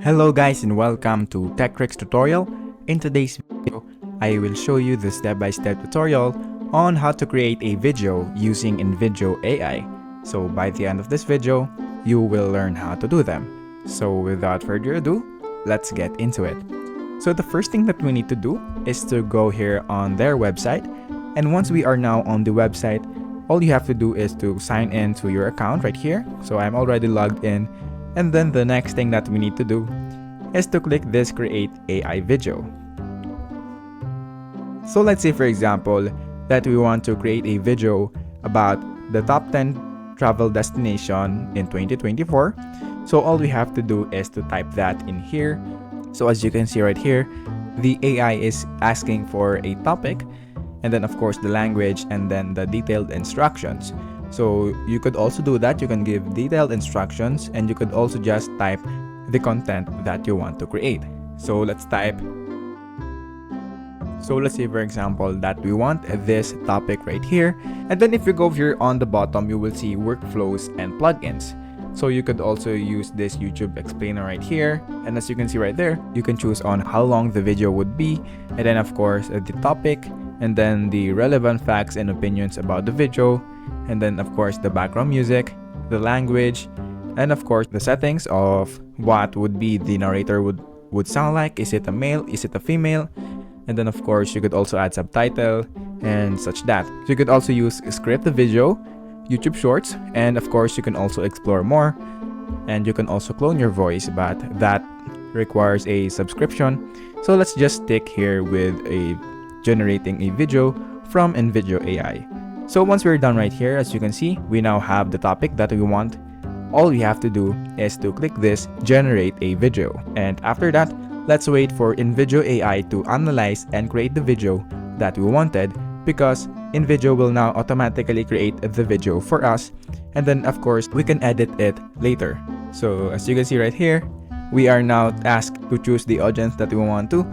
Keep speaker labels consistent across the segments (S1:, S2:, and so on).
S1: Hello guys and welcome to Tech Tricks tutorial. In today's video, I will show you the step-by-step tutorial on how to create a video using Invideo AI. So by the end of this video, you will learn how to do them. So without further ado, let's get into it. So the first thing that we need to do is to go here on their website. And once we are now on the website, all you have to do is to sign in to your account right here. So I'm already logged in. And then the next thing that we need to do is to click this create AI video. So let's say for example that we want to create a video about the top 10 travel destination in 2024. So all we have to do is to type that in here. So as you can see right here, the AI is asking for a topic and then of course the language and then the detailed instructions. So you could also do that. You can give detailed instructions and you could also just type the content that you want to create. So let's type. So let's say for example that we want this topic right here. And then if you go here on the bottom, you will see workflows and plugins. So you could also use this YouTube explainer right here. And as you can see right there, you can choose on how long the video would be. And then of course the topic and then the relevant facts and opinions about the video. And then of course the background music, the language, and of course the settings of what would be the narrator would sound like. Is it a male? Is it a female? And then of course you could also add subtitle and such that. So you could also use script the video, YouTube shorts, and of course you can also explore more. And you can also clone your voice, but that requires a subscription. So let's just stick here with a generating a video from Invideo AI. So once we're done right here, as you can see, we now have the topic that we want. All we have to do is to click this generate a video. And after that, let's wait for Invideo AI to analyze and create the video that we wanted, because Invideo will now automatically create the video for us. And then of course, we can edit it later. So as you can see right here, we are now asked to choose the audience that we want to.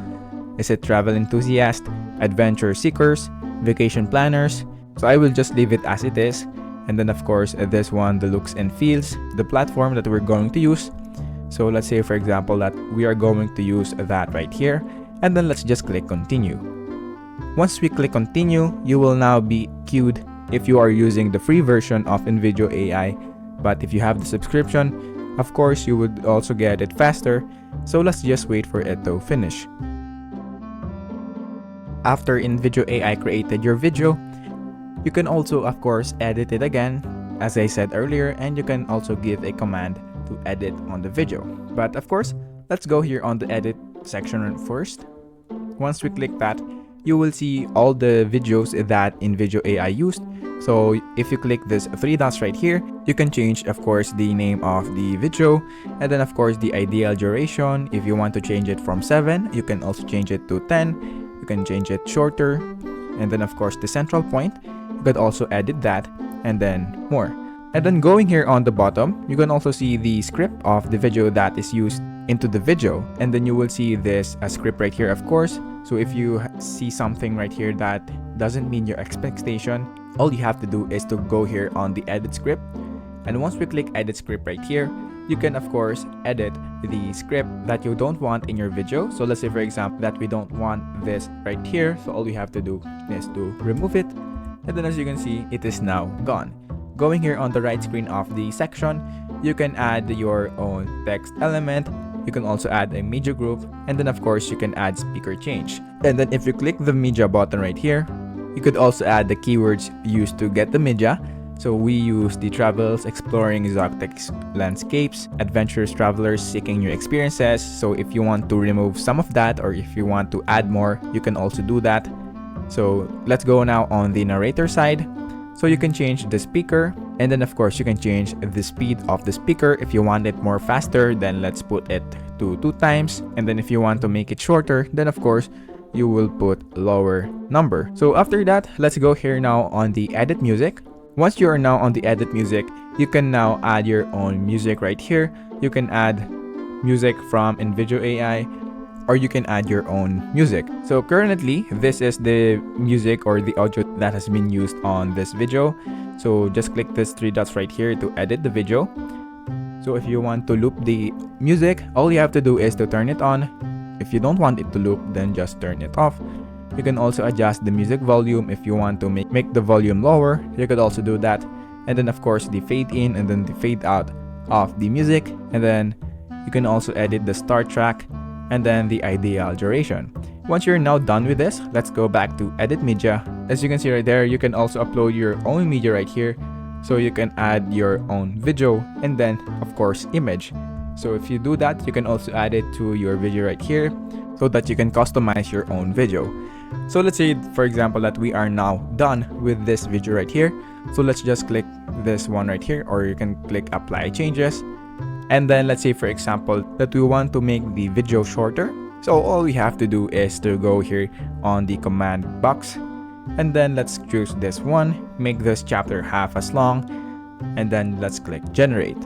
S1: Is it travel enthusiasts, adventure seekers, vacation planners? So I will just leave it as it is. And then of course this one, the looks and feels, the platform that we're going to use. So let's say for example that we are going to use that right here. And then let's just click continue. Once we click continue, you will now be queued if you are using the free version of Invideo AI. But if you have the subscription, of course you would also get it faster. So let's just wait for it to finish. After Invideo AI created your video, you can also of course edit it again, as I said earlier, and you can also give a command to edit on the video. But of course, let's go here on the edit section first. Once we click that, you will see all the videos that Invideo AI used. So if you click this three dots right here, you can change of course the name of the video, and then of course the ideal duration. If you want to change it from 7, you can also change it to 10. You can change it shorter, and then of course the central point, you could also edit that, and then more. And then going here on the bottom, you can also see the script of the video that is used into the video, and then you will see this script right here of course. So if you see something right here that doesn't meet your expectation, all you have to do is to go here on the edit script. And once we click edit script right here, you can of course edit the script that you don't want in your video. So let's say for example that we don't want this right here. So all we have to do is to remove it. And then as you can see, it is now gone. Going here on the right screen of the section, you can add your own text element. You can also add a media group, and then of course you can add speaker change. And then if you click the media button right here, you could also add the keywords used to get the media. So we use the travels, exploring exotic landscapes, adventurous travelers seeking new experiences. So if you want to remove some of that, or if you want to add more, you can also do that. So let's go now on the narrator side. So you can change the speaker, and then of course you can change the speed of the speaker. If you want it more faster, then let's put it to 2 times. And then if you want to make it shorter, then of course you will put lower number. So after that, let's go here now on the edit music. Once you are now on the edit music, you can now add your own music right here. You can add music from Invideo AI, or you can add your own music. So currently, this is the music or the audio that has been used on this video. So just click this 3 dots right here to edit the video. So if you want to loop the music, all you have to do is to turn it on. If you don't want it to loop, then just turn it off. You can also adjust the music volume if you want to make the volume lower. You could also do that. And then of course the fade in and then the fade out of the music. And then you can also edit the start track and then the ideal duration. Once you're now done with this, let's go back to edit media. As you can see right there, you can also upload your own media right here. So you can add your own video and then of course image. So if you do that, you can also add it to your video right here so that you can customize your own video. So let's say for example that we are now done with this video right here. So let's just click this one right here, or you can click apply changes. And then let's say for example that we want to make the video shorter. So all we have to do is to go here on the command box. And then let's choose this one, make this chapter half as long, and then let's click generate.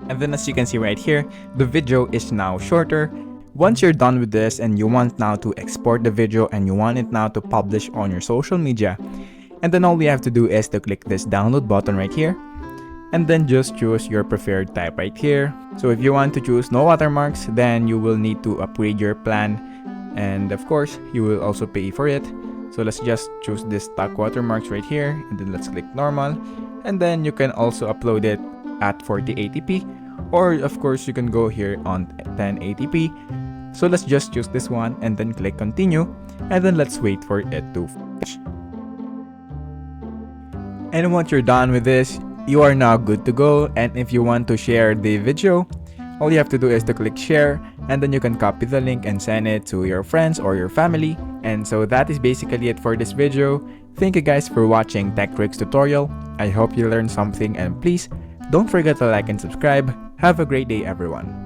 S1: And then as you can see right here, the video is now shorter. Once you're done with this and you want now to export the video and you want it now to publish on your social media, and then all we have to do is to click this download button right here, and then just choose your preferred type right here. So if you want to choose no watermarks, then you will need to upgrade your plan, and of course you will also pay for it. So let's just choose this stock watermarks right here, and then let's click normal. And then you can also upload it at 4080p, or of course you can go here on 1080p. So let's just choose this one and then click continue, and then let's wait for it to finish. And once you're done with this, you are now good to go. And if you want to share the video, all you have to do is to click share, and then you can copy the link and send it to your friends or your family. And so that is basically it for this video. Thank you guys for watching TechRick's tutorial. I hope you learned something, and please don't forget to like and subscribe. Have a great day everyone.